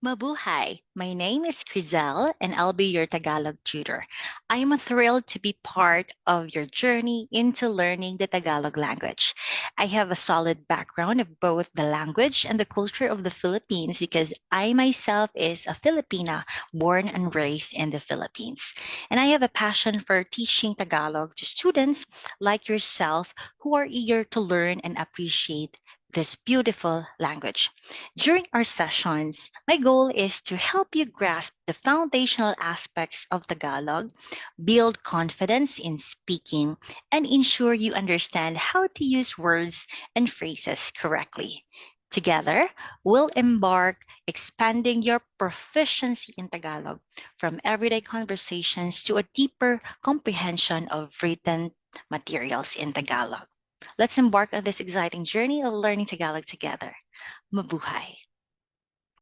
Mabuhay! My name is Crizel and I'll be your Tagalog tutor. I am thrilled to be part of your journey into learning the Tagalog language. I have a solid background of both the language and the culture of the Philippines because I myself is a Filipina born and raised in the Philippines. And I have a passion for teaching Tagalog to students like yourself who are eager to learn and appreciate this beautiful language. During our sessions, my goal is to help you grasp the foundational aspects of Tagalog, build confidence in speaking, and ensure you understand how to use words and phrases correctly. Together, we'll embark expanding your proficiency in Tagalog from everyday conversations to a deeper comprehension of written materials in Tagalog. Let's embark on this exciting journey of learning Tagalog together. Mabuhay!